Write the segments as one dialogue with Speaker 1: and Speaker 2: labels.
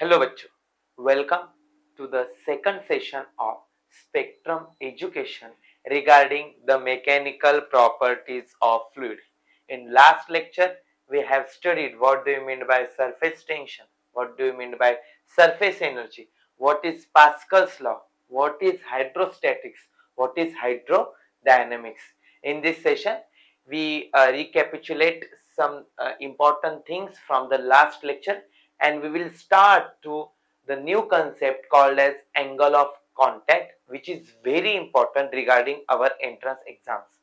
Speaker 1: Hello bachcho, welcome to the second session of Spectrum Education regarding the mechanical properties of fluid. In last lecture, we have studied what do you mean by surface tension, what do you mean by surface energy, what is Pascal's law, what is hydrostatics, what is hydrodynamics. In this session, we recapitulate some important things from the last lecture, and we will start to the new concept called as angle of contact, which is very important regarding our entrance exams.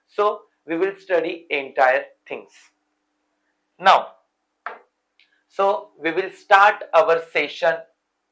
Speaker 1: So we will study entire things now. So we will start our session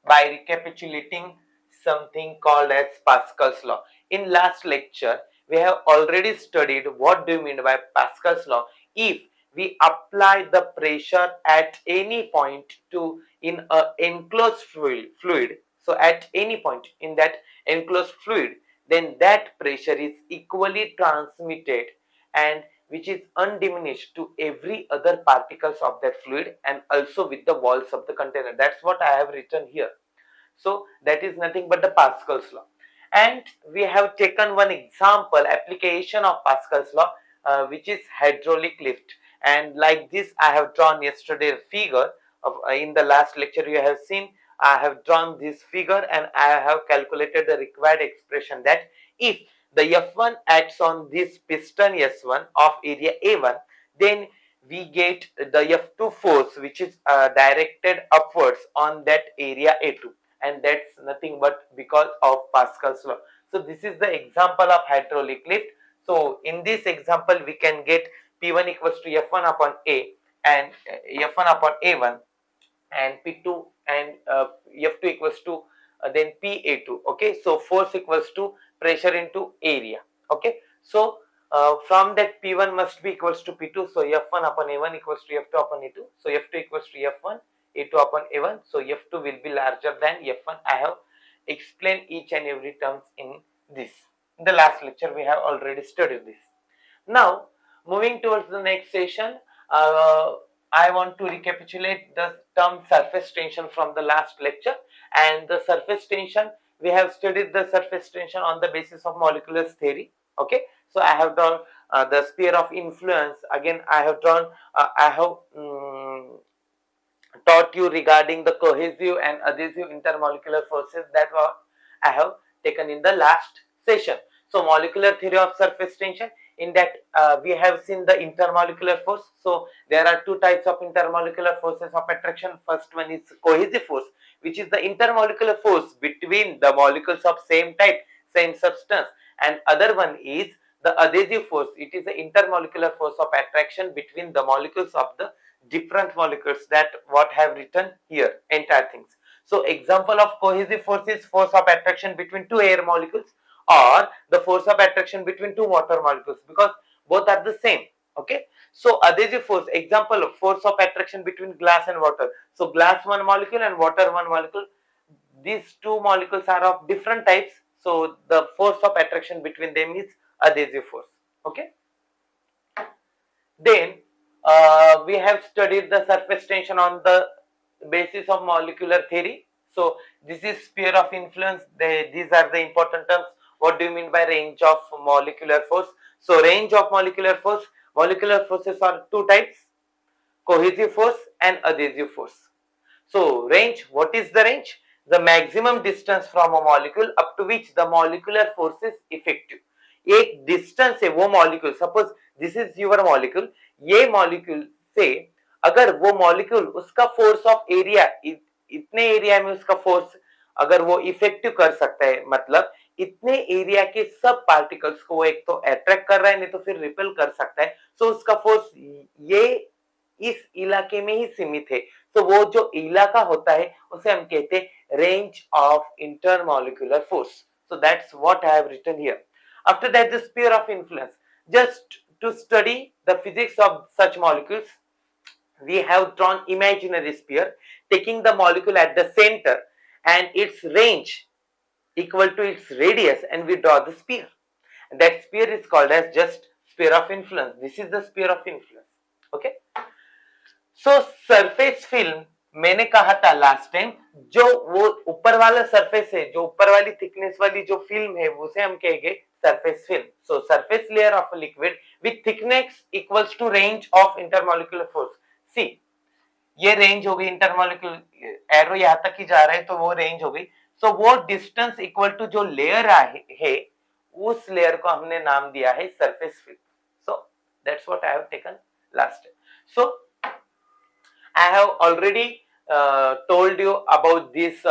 Speaker 1: by recapitulating something called as Pascal's law. In last lecture, we have already studied what do you mean by Pascal's law. If we apply the pressure at any point to in a enclosed fluid, so at any point in that enclosed fluid, then that pressure is equally transmitted and which is undiminished to every other particles of that fluid and also with the walls of the container. That's what I have written here. So that is nothing but the Pascal's law. And we have taken one example application of Pascal's law, which is hydraulic lift. And like this, I have drawn yesterday a figure of in the last lecture you have seen. I have drawn this figure and I have calculated the required expression that if the F1 acts on this piston S1 of area A1, then we get the F2 force which is directed upwards on that area A2, and that's nothing but because of Pascal's law. So this is the example of hydraulic lift. So in this example we can get P1 equals to F1 upon A and F1 upon A1 and P2 and F2 equals to then PA2. Okay, so force equals to pressure into area. Okay, so from that P1 must be equals to P2, so F1 upon A1 equals to F2 upon A2, so F2 equals to F1, A2 upon A1, so F2 will be larger than F1. I have explained each and every terms in this. In the last lecture we have already studied this. Now moving towards the next session, uh, I want to recapitulate the term surface tension from the last lecture. And the surface tension, we have studied the surface tension on the basis of molecular theory. Okay, so I have drawn the sphere of influence. Again, I have drawn, I have taught you regarding the cohesive and adhesive intermolecular forces that I have taken in the last session. So molecular theory of surface tension, in that we have seen the intermolecular force. So there are two types of intermolecular forces of attraction. First one is cohesive force, which is the intermolecular force between the molecules of same type, same substance, and other one is the adhesive force. It is the intermolecular force of attraction between the molecules of the different molecules, that what have written here entire things. So example of cohesive force is force of attraction between two air molecules or the force of attraction between two water molecules, because both are the same. Okay, so adhesive force, example of force of attraction between glass and water. So glass one molecule and water one molecule, these two molecules are of different types, so the force of attraction between them is adhesive force. Okay, then we have studied the surface tension on the basis of molecular theory. So this is sphere of influence. These are the important terms. What do you mean by range of molecular force? So range of molecular forces are two types: cohesive force and adhesive force. So range, what is the range? The maximum distance from a molecule up to which the molecular force is effective. एक distance है वो molecule, suppose this is your molecule, ये molecule से अगर वो molecule उसका force of area इतने area में उसका फोर्स अगर वो इफेक्टिव कर सकता है, मतलब इतने एरिया के सब पार्टिकल्स को वो एक तो अट्रैक्ट कर रहा है, नहीं तो फिर रिपेल कर सकता है, सो उसका फोर्स ये इस इलाके में ही सीमित है, तो वो जो इलाका होता है उसे हम कहते हैं range of intermolecular force. So that's what I have written here. After that, the sphere of influence. Just to study the physics of such molecules, we have drawn imaginary sphere taking the molecule at the center and its range equal to its radius, and we draw the sphere. And that sphere is called as just sphere of influence. This is the sphere of influence. Okay. So surface film मैंने कहा था last time, जो वो ऊपर वाला surface है, जो ऊपर वाली थिकनेस वाली जो फिल्म है, उसे हम कहेंगे surface film. So surface layer of liquid with thickness equals to range of intermolecular force. See, ये रेंज हो गई इंटरमोलिकुलर, एरो यहां तक ही जा रहा है तो वो रेंज हो गई. सो वो डिस्टेंस इक्वल टू जो लेयर है, उस लेयर को हमने नाम दिया है surface film. So that's what I have taken last time. So I have already told you about this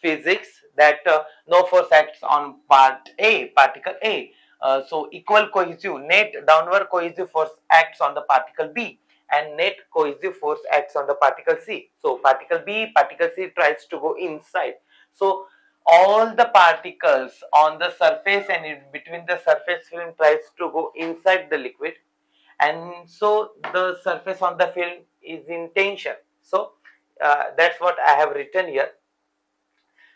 Speaker 1: physics that no force acts on particle A. So equal cohesive net downward cohesive force acts on the particle B, and net cohesive force acts on the particle C. So particle B, particle C tries to go inside. So all the particles on the surface and in between the surface film tries to go inside the liquid, and so the surface on the film is in tension. So that's what I have written here.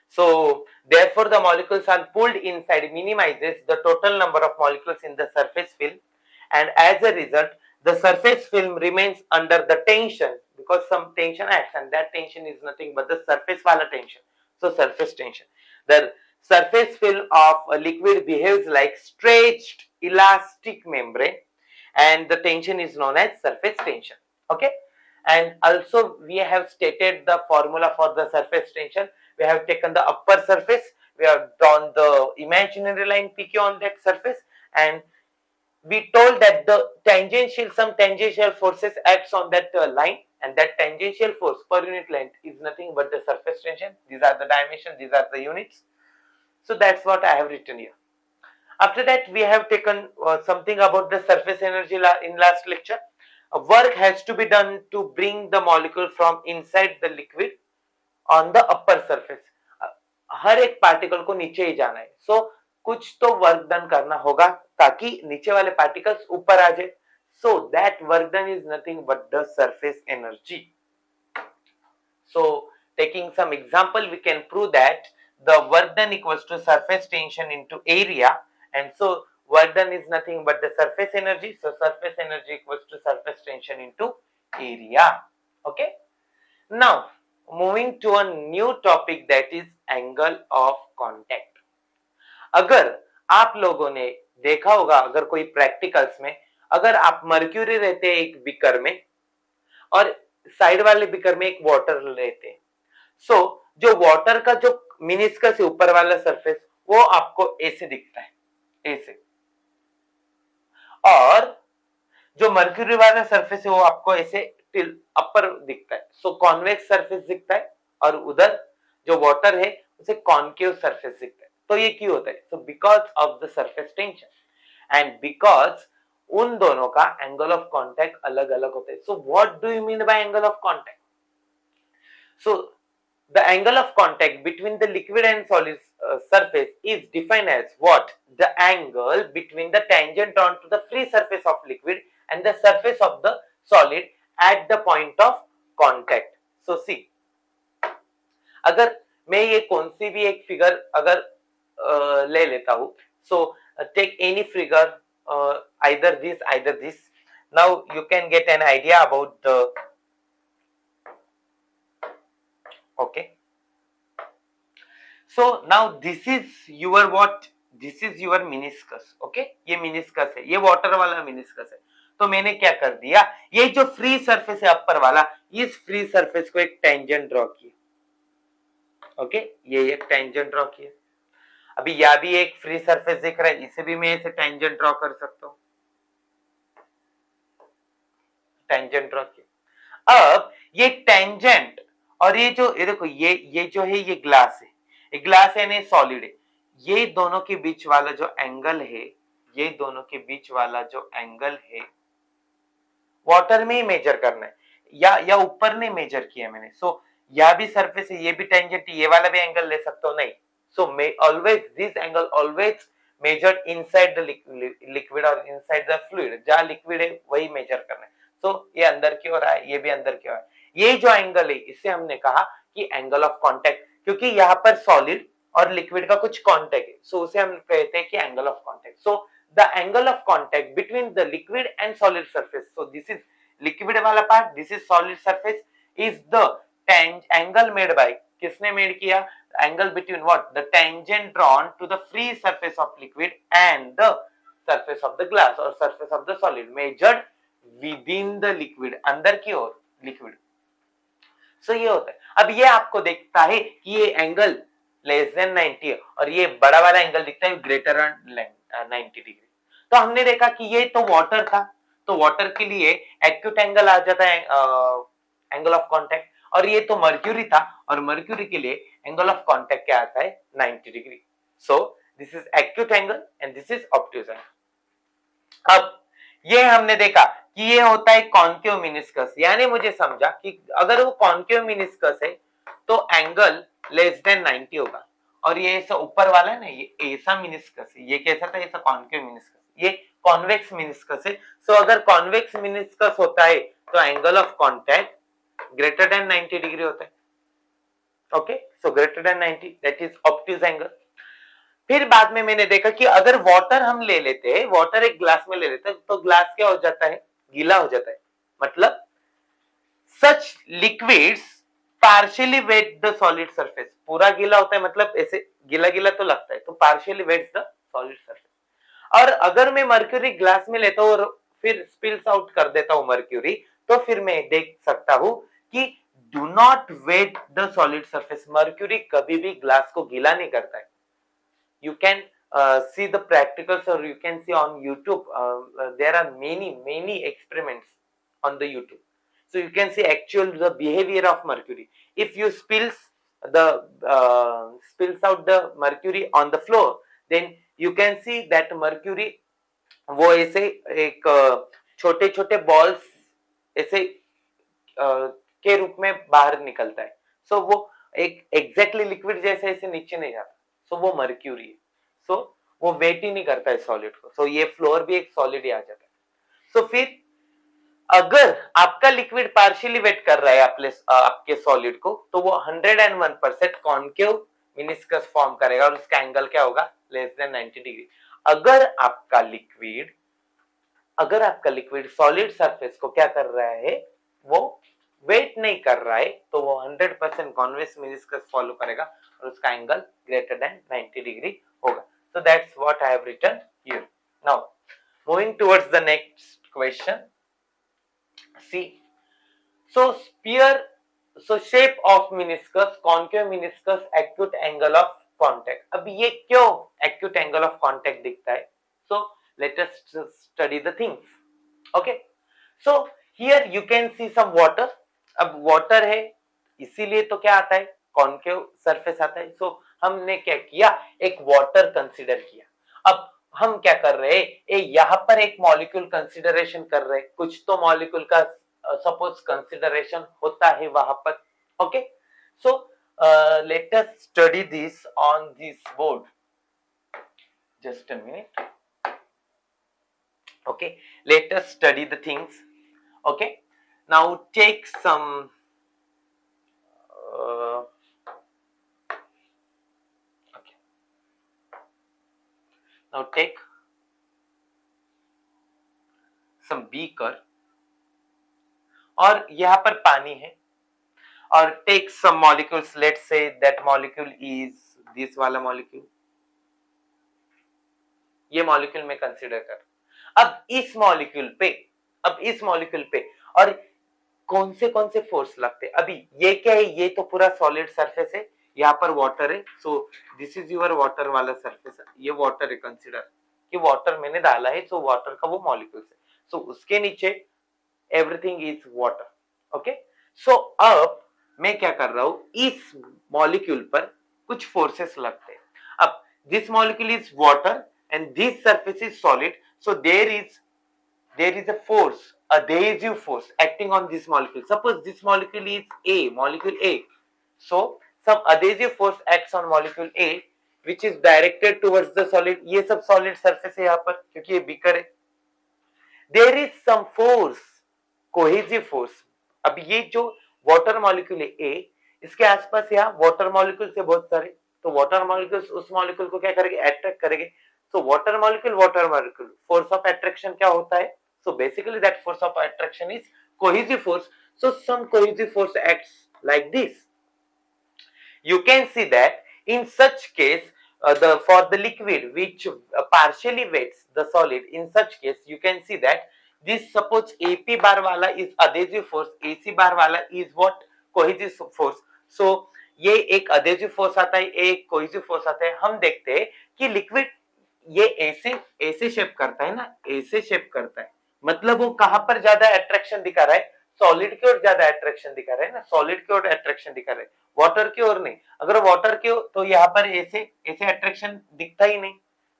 Speaker 1: So therefore the molecules are pulled inside, minimizes the total number of molecules in the surface film, and as a result the surface film remains under the tension because some tension acts, and that tension is nothing but the surface wala tension. So surface tension. The surface film of a liquid behaves like stretched elastic membrane, and the tension is known as surface tension. Okay, and also we have stated the formula for the surface tension. We have taken the upper surface, we have drawn the imaginary line PQ on that surface, and we told that the some tangential forces acts on that line, and that tangential force per unit length is nothing but the surface tension. These are the dimensions, these are the units. So that's what I have written here. After that, we have taken something about the surface energy in last lecture. Work has to be done to bring the molecule from inside the liquid on the upper surface. हर एक particle को नीचे ही जाना है. So कुछ तो work done करना होगा ताकि नीचे वाले पार्टिकल्स ऊपर आ जाए. So that work done is nothing but the surface energy. So taking some example, we can prove that the work done equals to surface tension into area, and so work done is nothing but the surface energy. So surface energy equals to surface tension into area. Okay. Now moving to a new topic, that is angle of contact. अगर आप लोगों ने देखा होगा, अगर कोई practicals में, अगर आप मर्क्यूरी रहते हैं एक बिकर में और साइड वाले बिकर में एक वाटर लेते हैं, सो जो वाटर का जो मिनिस्कस है ऊपर वाला सरफेस, वो आपको ऐसे दिखता है, ऐसे, और जो मर्क्यूरी वाला सरफेस है वो आपको ऐसे टिल अपर दिखता है. सो कॉन्वेक्स सरफेस दिखता है, और उधर जो वाटर है उसे कॉन्केव सरफेस दिखता है. तो ये क्यों होता है? So because of the surface tension, and because उन दोनों का एंगल ऑफ कांटेक्ट अलग अलग होता है. So what do you mean by angle of contact? So the angle of contact between the liquid and solid surface is defined as what? The angle between the tangent onto the free surface of liquid and the surface of the solid at the point of contact. So see, अगर मैं ये कौन सी भी एक figure अगर ले लेता हूँ, so take any figure, either this. Now you can get an idea about the, okay. So now this is your what? This is your meniscus. Okay, ये meniscus है, ये water वाला meniscus है. तो मैंने क्या कर दिया, ये जो फ्री सरफेस है अपर वाला, इस फ्री सरफेस को एक टेंजेंट ड्रॉ किया. ओके, ये एक टेंजेंट ड्रॉ किया. अभी यह भी एक फ्री सरफेस दिख रहा है, इसे भी मैं ऐसे टेंजेंट ड्रॉ कर सकता हूं. टेंजेंट ड्रॉ किया. अब ये टेंजेंट और ये जो, ये देखो, ये जो है ये ग्लास है, ये ग्लास है, सॉलिड है. ये दोनों के बीच वाला जो एंगल है, ये दोनों के बीच वाला जो एंगल है, वाटर में ही मेजर करना है, या ऊपर नहीं मेजर किया मैंने. सो यह भी सरफेस है, ये भी टेंजेंट, ये वाला भी एंगल ले सकता हूं, नहीं. So may always this angle always measured inside the liquid और इनसाइड द फ्लूइड. जहां लिक्विड है वही मेजर करना है. सो ये अंदर की ओर है, ये भी अंदर की ओर है. ये जो एंगल है इससे हमने कहा कि एंगल ऑफ कांटेक्ट, क्योंकि यहाँ पर सॉलिड और लिक्विड का कुछ कांटेक्ट है, सो उसे हम कहते हैं कि angle of contact. So the angle of contact between the liquid and solid surface, so this is liquid wala part, this is solid surface, is the angle made by, किसने made किया? Angle between what? The tangent drawn to the free surface of liquid and the surface of the glass और surface of the solid measured within the liquid, अंदर की ओर liquid. सो ये होता है। अब ये आपको देखता है कि ये एंगल लेस देन 90 है और ये बड़ा वाला एंगल दिखता है ग्रेटर देन 90 डिग्री। तो हमने देखा कि ये तो वाटर था, तो वाटर के लिए एक्यूट एंगल आ जाता है एंगल ऑफ कांटेक्ट, और ये तो मर्क्यूरी था और मर्क्यूरी के लिए एंगल ऑफ कांटेक्ट क्या आता है? 90 degree. So this is acute angle and this is obtuse angle. अब ये हमने देखा कि ये होता है कॉन्केव मिनिस्कस, यानी मुझे समझा कि अगर वो कॉन्केव मिनिस्कस है तो एंगल लेस देन 90 होगा, और ये ऐसा ऊपर वाला है ना, ये ऐसा मिनिस्कस है, ये कैसा था? ऐसा कॉन्केव मिनिस्कस, ये कॉन्वेक्स मिनिस्कस है। सो अगर कॉन्वेक्स मिनिस्कस होता है तो angle of contact greater than 90 degree होता है। Okay, so greater than 90 that is obtuse angle. फिर बाद में मैंने देखा कि अगर वाटर हम ले लेते हैं, वाटर एक ग्लास में ले लेते हैं, तो ग्लास क्या हो जाता है? गीला हो जाता है। मतलब such liquids partially wet the solid surface, पूरा गीला होता है, मतलब ऐसे गीला गीला तो लगता है, तो partially wets the solid surface. और अगर मैं मर्क्यूरी ग्लास में लेता हूँ और फिर स्पिल्स आउट कर देता हूँ मर्क्यूरी, तो फिर मैं देख सकता हूँ कि do not wet the solid surface, mercury कभी भी ग्लास को गीला नहीं करता है। You can see the practicals, or you can see on YouTube. There are many experiments on the YouTube, so you can see actual the behavior of mercury. If you spills out the mercury on the floor, then you can see that mercury वो ऐसे एक छोटे छोटे balls ऐसे के रूप में बाहर निकलता है। सो वो एक एग्जैक्टली लिक्विड जैसे ऐसे नीचे नहीं जाता, सो वो मर्क्यूरी है। सो वो वेट ही नहीं करता है सॉलिड को, सो ये फ्लोर भी एक सॉलिड ही आ जाता है। सो फिर अगर आपका लिक्विड पार्शियली वेट कर रहा है आपके सॉलिड को, तो वो 101% कॉन्केव मिनिस्कस फॉर्म करेगा और उसका एंगल क्या होगा? Less than 90 degree. अगर आपका लिक्विड सॉलिड सरफेस को क्या कर रहा है? वो वेट नहीं कर रहा है, तो वो 100% कॉन्वेक्स मिनिस्कस फॉलो करेगा और उसका एंगल ग्रेटर देन 90 डिग्री होगा। So that's what I have written here. Now, moving towards the next question. See, so shape of meniscus, concave meniscus, acute angle of contact. अब ये क्यों acute angle of contact दिखता है? So let us study the things. Okay. So here you can see some water. अब water है, इसीलिए तो क्या आता है? कॉन्केव सरफेस आता है। सो हमने क्या किया? एक वाटर कंसीडर किया। अब हम क्या कर रहे हैं? यहाँ पर एक मॉलिक्यूल कंसीडरेशन कर रहे हैं, कुछ तो मॉलिक्यूल का सपोज कंसीडरेशन होता है वहां पर। Okay, so let us study this on this board. Just a minute. Okay, let us study the things. Okay, now take some okay, now take some beaker, और यहाँ पर पानी है, और take some molecules. Let's say that molecule is this वाला molecule, ये molecule में consider कर। अब इस मॉलिक्यूल पे और कौन से फोर्स लगते हैं? अभी ये क्या है? ये तो पूरा सॉलिड सरफेस है, यहाँ पर वाटर है, so this is your water वाला सरफेस है, ये वाटर है, कंसीडर कि वाटर मैंने डाला है, सो वाटर का वो मॉलिक्यूल है, सो उसके नीचे एवरीथिंग इज वाटर। ओके, सो अब मैं क्या कर रहा हूं? इस मॉलिक्यूल पर कुछ फोर्सेस लगते हैं। अब this molecule is water and this surface is solid, so there is a force, adhesive force acting on this molecule. Suppose this molecule is molecule A, so some adhesive force acts on molecule A which is directed towards the solid. ये सब solid surface है यहाँ पर, क्योंकि ये beaker है। There is some force, cohesive force. अब ये जो water molecule है A, इसके आसपास यहाँ water molecule से बहुत सारे, तो water molecules उस molecule को क्या करेंगे? अट्रैक्ट करेंगे। So water molecule, force of attraction क्या होता है? So basically that force of attraction is cohesive force. So some cohesive force acts like this. You can see that in such case, for the liquid which partially wets the solid, in such case you can see that this, suppose AP bar wala is adhesive force, AC bar wala is what, cohesive force. So ये एक adhesive force आता है, एक cohesive force आता है. हम देखते हैं कि लिक्विड ये ऐसे ऐसे शेप करता है ना, ऐसे शेप करता है, मतलब वो कहां पर ज्यादा अट्रैक्शन दिखा रहा है, सॉलिड की ओर ज्यादा अट्रैक्शन दिखा रहा है ना, सॉलिड की ओर अट्रैक्शन दिखा रहा है, वाटर की ओर नहीं. अगर वाटर की ओर तो यहाँ पर ऐसे ऐसे अट्रैक्शन दिखता ही नहीं.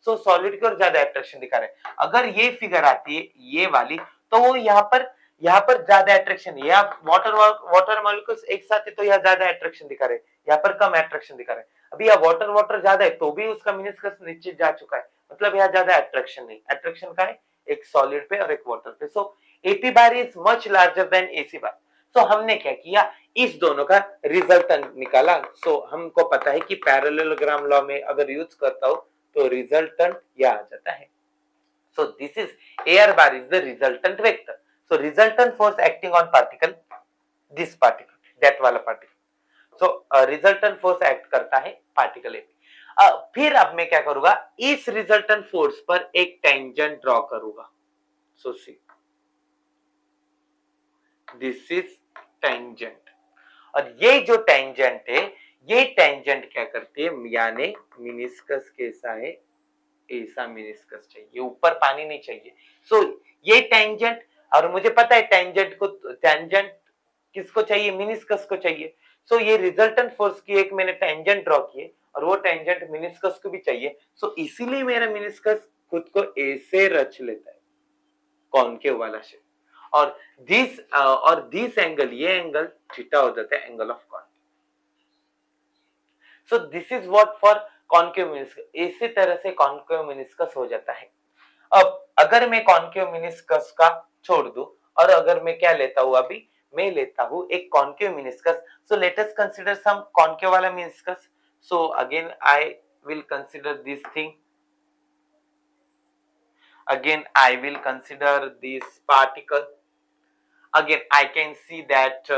Speaker 1: सो सॉलिड की ओर ज्यादा अट्रैक्शन दिखा रहा है. अगर ये फिगर आती है ये वाली, तो वो यहाँ पर ज्यादा अट्रैक्शन है. यहाँ वाटर वाटर मॉलिक्यूल्स एक साथ है तो यहाँ ज्यादा अट्रैक्शन दिखा रहे हैं, यहाँ पर कम अट्रैक्शन दिखा रहे हैं. अभी यहाँ वाटर वाटर ज्यादा है तो भी उसका मिनिस्कस नीचे जा चुका है, मतलब यहाँ ज्यादा अट्रैक्शन नहीं. अट्रैक्शन का है एक सॉलिड पे और एक वाटर पे. So AP bar is much larger than AC bar. So हमने क्या किया, इस दोनों का रिजल्टेंट निकाला. सो हमको पता है कि पैरेललोग्राम लॉ में अगर यूज करता हूं तो रिजल्टेंट यह आ जाता है. So this is air bar is the resultant vector. So resultant force acting on particle, this particle, that वाला particle. So resultant force act करता है पार्टिकल ए. फिर अब मैं क्या करूंगा, इस रिजल्टेंट फोर्स पर एक टेंजेंट ड्रॉ करूंगा. सो सी दिस इज टेंजेंट. और ये जो टेंजेंट है, ये टेंजेंट क्या करती है, यानी मिनिस्कस कैसा है, ऐसा मिनिस्कस चाहिए, ऊपर पानी नहीं चाहिए. सो ये टेंजेंट, और मुझे पता है टेंजेंट किसको चाहिए, मिनिस्कस को चाहिए. सो ये रिजल्टेंट फोर्स की एक मैंने टेंजेंट ड्रॉ किए और वो टेंजेंट मिनिस्कस को भी चाहिए. सो इसीलिए मेरा मिनिस्कस खुद को ऐसे रच लेता है, कॉनकेव वाला शेप. और दिस एंगल, ये एंगल थीटा हो जाता है, angle of concave. So this is what for concave meniscus. इसी तरह से कॉनकेव मिनिस्कस हो जाता है. अब अगर मैं कॉनकेव मिनिस्कस का छोड़ दूं और अगर मैं क्या लेता हूं, अभी मैं लेता हूं एक concave meniscus. So let us consider some concave वाला meniscus. So again I will consider this thing. Again I will consider this particle. Again I can see that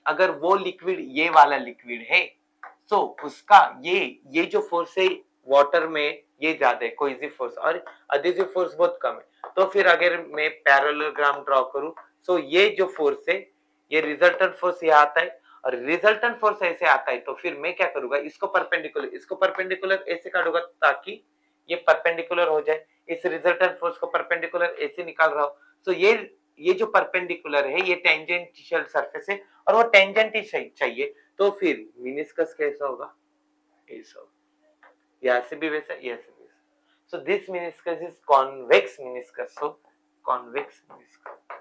Speaker 1: अगर वो लिक्विड ये वाला लिक्विड है, तो उसका ये जो फोर्स है वाटर में ये ज्यादा है, कोहेसिव फोर्स, और एडहेसिव फोर्स बहुत कम है. तो फिर अगर मैं पैरेललोग्राम ड्रॉ करूं, तो ये जो फोर्स है, ये रिजल्टेंट फोर्स यहाँ आता है और रिजल्टेंट फोर्स ऐसे आता है. तो फिर मैं क्या करूंगा, इसको परपेंडिकुलर ऐसे काटूंगा ताकि ये परपेंडिकुलर हो जाए. इस रिजल्टेंट फोर्स को परपेंडिकुलर ऐसे निकाल रहा हूं. तो ये जो परपेंडिकुलर है ये टेंजेंशियल सरफेस है और वो टेंजेंट ही चाहिए. तो फिर मिनिस्कस कैसा होगा, ऐसा होगा. यहाँ से भी वैसा, यहाँ से भी वैसा. So this meniscus is convex meniscus. So convex meniscus,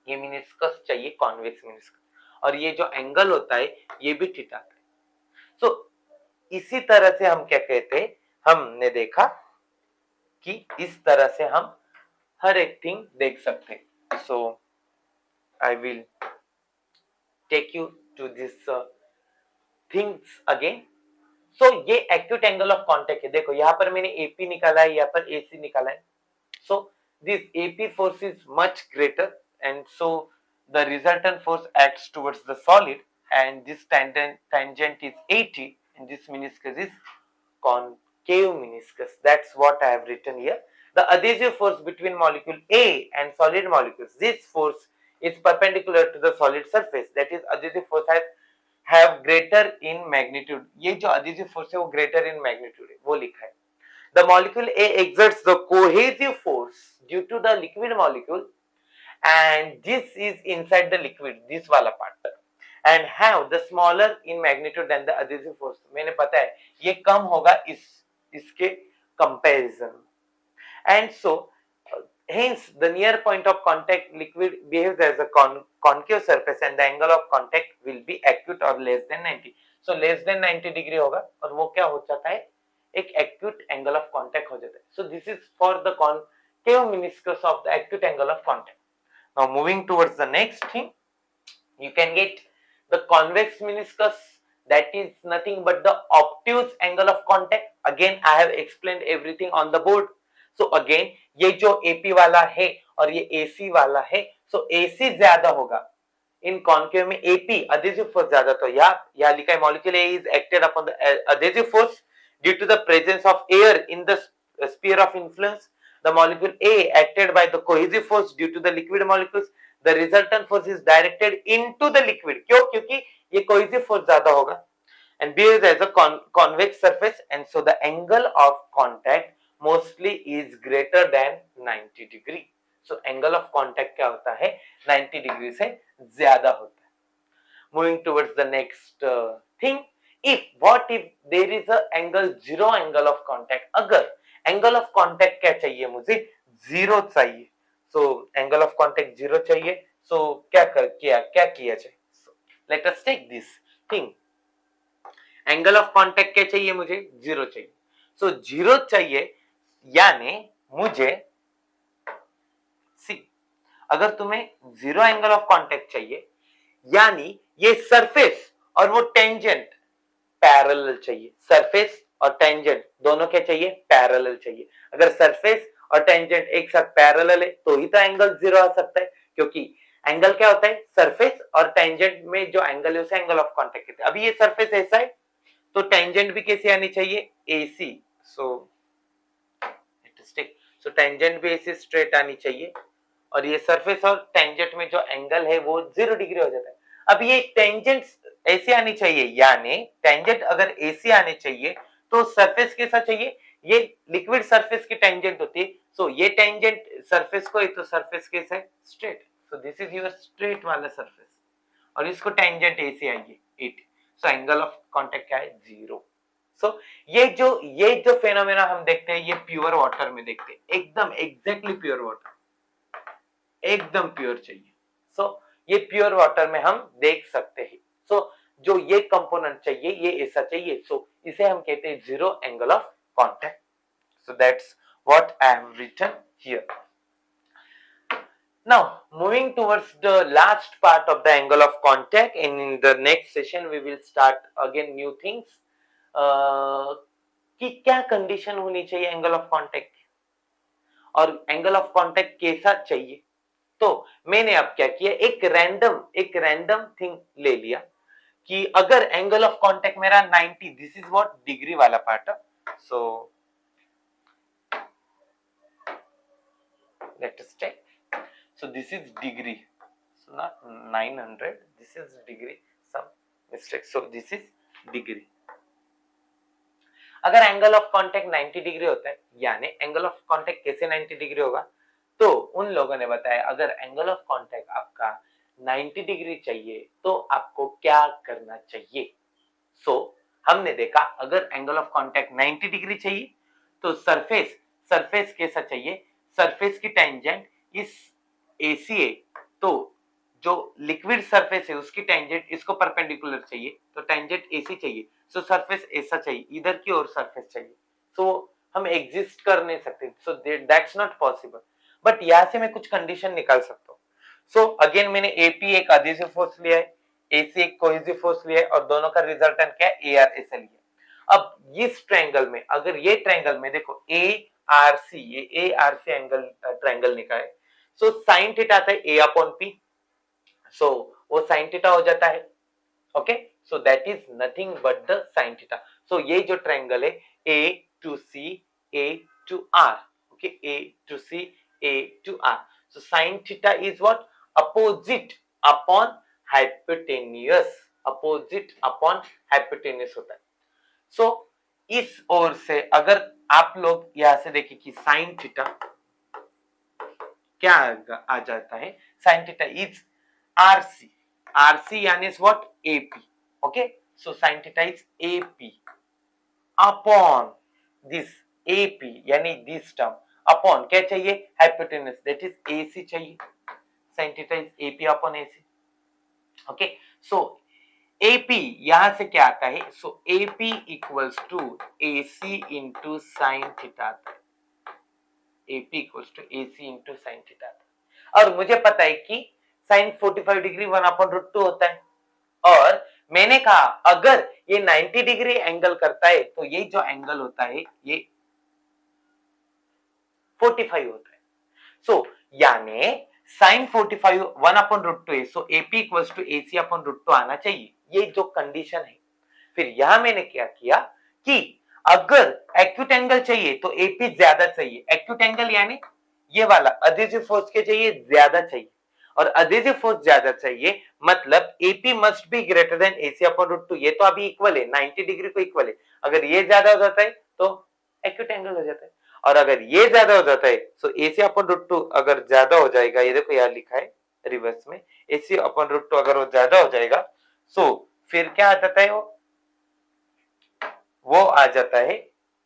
Speaker 1: ये मिनिस्कस चाहिए कॉन्वेक्स मिनिस्कस. और ये जो एंगल होता है ये भी थीटा है. सो इसी तरह से हम क्या कहते हैं, हमने देखा कि इस तरह से हम हर एक थिंग देख सकते हैं. So I will take you to this things again. So ये एक्यूट एंगल ऑफ कांटेक्ट है. देखो यहाँ पर मैंने एपी निकाला है, यहाँ पर एसी निकाला है. So this AP force is much greater and so the resultant force acts towards the solid and this tangent is 80 and this meniscus is concave meniscus. That's what I have written here. The adhesive force between molecule A and solid molecules, this force is perpendicular to the solid surface. That is adhesive force have greater in magnitude. ये जो adhesive force है वो greater in magnitude है, वो लिखा है. The molecule A exerts the cohesive force due to the liquid molecule and this is inside the liquid, this वाला part, and have the smaller in magnitude than the adhesive force. मैंने पता है ये कम होगा इसके comparison. And so hence the near point of contact liquid behaves as a concave surface and the angle of contact will be acute or less than 90. So less than 90 degree होगा और वो क्या हो जाता है, एक acute angle of contact हो जाता है. So this is for the concave meniscus of the acute angle of contact. Now moving towards the next thing, you can get the convex meniscus, that is nothing but the obtuse angle of contact. Again I have explained everything on the board. So again ये जो AP वाला है और ये AC वाला है, so AC ज्यादा होगा इन कॉन्केव में एपी adhesive फोर्स ज्यादा, तो यहाँ लिखा है molecule A is acted upon the adhesive force due to the presence of air in the sphere of influence. The molecule A acted by the cohesive force due to the liquid molecules. The resultant force is directed into the liquid. क्यों? क्योंकि ये cohesive force ज्यादा होगा. And behaves as a convex surface, and so the angle of contact mostly is greater than 90 degree. So angle of contact क्या होता है? 90 degree से ज्यादा होता है. Moving towards the next thing. What if there is a angle, zero angle of contact? अगर angle of contact क्या चाहिए मुझे? जीरो चाहिए. So angle of contact zero चाहिए. सो क्या किया जाए? Let us take this thing. Angle of contact क्या चाहिए मुझे? जीरो चाहिए. सो जीरो चाहिए, यानी मुझे सी, अगर तुम्हें जीरो एंगल ऑफ कांटेक्ट चाहिए, यानी ये सरफेस और वो टेंजेंट पैरेलल चाहिए. सरफेस और टेंजेंट दोनों क्या चाहिए? पैरेलल चाहिए. अगर सरफेस और टेंजेंट एक साथ पैरेलल है तो ही तो एंगल जीरो आ सकता है, क्योंकि एंगल क्या होता है? सरफेस और टेंजेंट में जो एंगल है उसे एंगल ऑफ कांटेक्ट कहते हैं. अभी ये सरफेस ऐसा है तो टेंजेंट भी कैसे आनी चाहिए? एसी. सो टेंजेंट भी ऐसे स्ट्रेट आनी चाहिए, और ये सरफेस और टेंजेंट में जो एंगल है वो 0 डिग्री हो जाता है. अब ये टेंजेंट ऐसे आनी चाहिए, यानी टेंजेंट अगर ऐसे आने चाहिए तो सरफेस कैसा चाहिए? ये लिक्विड सरफेस की टेंजेंट होती है. सो ये टेंजेंट सरफेस को है तो सरफेस कैसा है? Straight. So this is your straight वाला सरफेस, और इसको टेंजेंट ऐसे आएगी 80. सो एंगल ऑफ कांटेक्ट क्या है? जीरो. सो ये जो फेनोमेना हम देखते हैं ये प्योर वाटर में देखते हैं. एकदम एग्जैक्टली प्योर वाटर, एकदम प्योर चाहिए. सो ये प्योर वाटर में हम देख सकते हैं. सो जो ये कंपोनेंट चाहिए ये ऐसा चाहिए. सो इसे हम कहते हैं zero angle of contact. So that's what I have written here. Now moving towards the last part of the angle of contact, and in the next session we will start again new things. कि क्या condition होनी चाहिए angle of contact, और angle of contact कैसा चाहिए. तो मैंने अब क्या किया, एक रैंडम थिंग ले लिया कि अगर एंगल ऑफ कांटेक्ट मेरा 90, दिस इज व्हाट डिग्री वाला पार्ट है. So let us take. So this is degree, so not 900, this is degree, some mistake. So this is degree. अगर एंगल ऑफ कांटेक्ट 90 डिग्री होता है, यानी angle of contact कैसे 90 degree होगा? तो उन लोगों ने बताया अगर एंगल ऑफ कांटेक्ट आपका 90 डिग्री चाहिए तो आपको क्या करना चाहिए. सो हमने देखा अगर एंगल ऑफ कांटेक्ट 90 डिग्री चाहिए तो सरफेस कैसा चाहिए? सरफेस की टेंजेंट इस AC है, तो जो लिक्विड सरफेस है उसकी टेंजेंट इसको परपेंडिकुलर चाहिए, तो टेंजेंट AC चाहिए. सो सरफेस ऐसा चाहिए, इधर की ओर सरफेस चाहिए. सो हम एग्जिस्ट कर नहीं सकते. So that's not possible. But यहां से मैं कुछ कंडीशन निकाल सकता हूँ. सो अगेन मैंने AP एक एडहेसिव फोर्स लिया है, AC एक कोहेसिव फोर्स लिया है, और दोनों का रिजल्टेंट क्या है? AR ऐसा लिया. अब इस ट्रायंगल में, अगर ये ट्रायंगल में देखो ARC, ये ARC एंगल ट्रायंगल निकाले, सो साइन थीटा आता है A अपॉन P. सो वो साइन थीटा हो जाता है. Okay, so that is nothing but the sine theta. So ये जो ट्रायंगल है A to C A to R, okay, A to C A to R. So sine theta is what? Opposite upon hypotenuse. Opposite upon hypotenuse होता है. सो इस ओर से अगर आप लोग यहां से देखें कि साइन थीटा क्या आ जाता है? साइन थीटा इज आरसी यानी is what? AP. Okay, so sine theta is AP upon this AP, यानी दिस टर्म अपॉन क्या चाहिए? हाइपोटेन्यूस, दैट इज एसी चाहिए. Sine theta is AP upon AC. Okay, so AP यहां से क्या आता है? So AP equals to AC into sine theta आता है. AP equals to AC into sin theta. और मुझे पता है कि sin 45 डिग्री 1/√2 होता है, और मैंने कहा अगर ये 90 डिग्री एंगल करता है तो ये जो एंगल होता है ये 45 होता है. सो यानी साइन 45 1/√2 है, so AP equals to AC upon √2 आना चाहिए, ये जो कंडीशन है। फिर यहां मैंने क्या किया कि अगर एक्यूट एंगल चाहिए तो एपी ज्यादा चाहिए, एक्यूट एंगल यानी ये वाला अधेसिव फोर्स के चाहिए ज्यादा चाहिए, और अधेसिव फोर्स ज्यादा चाहिए मतलब AP must be greater than AC upon √2, ये तो अभी इक्वल है 90 डिग्री को इक्वल है, अगर ये ज्यादा हो जाता है तो एक्यूट एंगल हो जाता है, और अगर ये ज्यादा हो जाता है तो एसी अपॉन √2 अगर ज्यादा हो जाएगा, ये देखो यहाँ लिखा है रिवर्स में, एसी अपॉन √2 अगर वो ज्यादा हो जाएगा सो फिर क्या आ जाता है, वो आ जाता है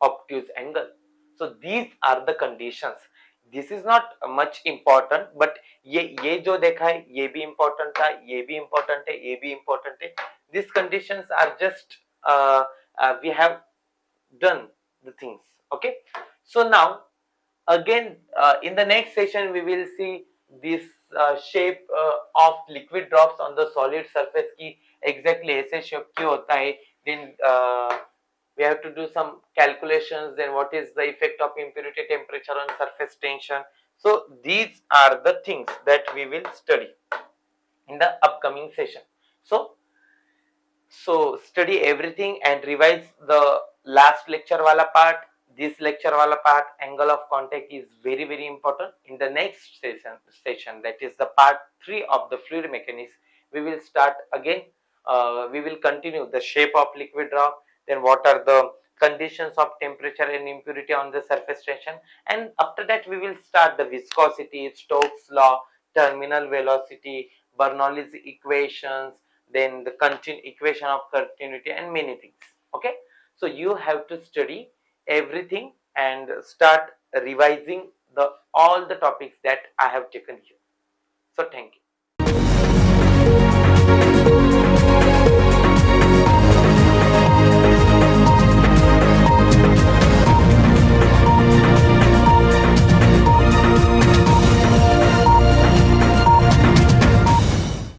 Speaker 1: obtuse angle. So these are the conditions, this is not much important, but ये जो देखा है ये भी इंपॉर्टेंट था, ये भी इंपॉर्टेंट है, ये भी इंपॉर्टेंट है, this conditions are just we have done the things, okay? So now again in the next session we will see this shape of liquid drops on the solid surface की exactly ऐसे shape क्यों होता है, then we have to do some calculations, then what is the effect of impurity temperature on surface tension. So these are the things that we will study in the upcoming session. So study everything and revise the last lecture wala part, this lecture wala part. Angle of contact is very very important. In the next session, that is the part 3 of the fluid mechanics, we will start again. We will continue the shape of liquid drop, then what are the conditions of temperature and impurity on the surface tension, and after that we will start the viscosity, Stokes law, terminal velocity, Bernoulli's equations, then the equation of continuity, and many things. Okay, so you have to study everything and start revising the all the topics that I have taken here. So thank you.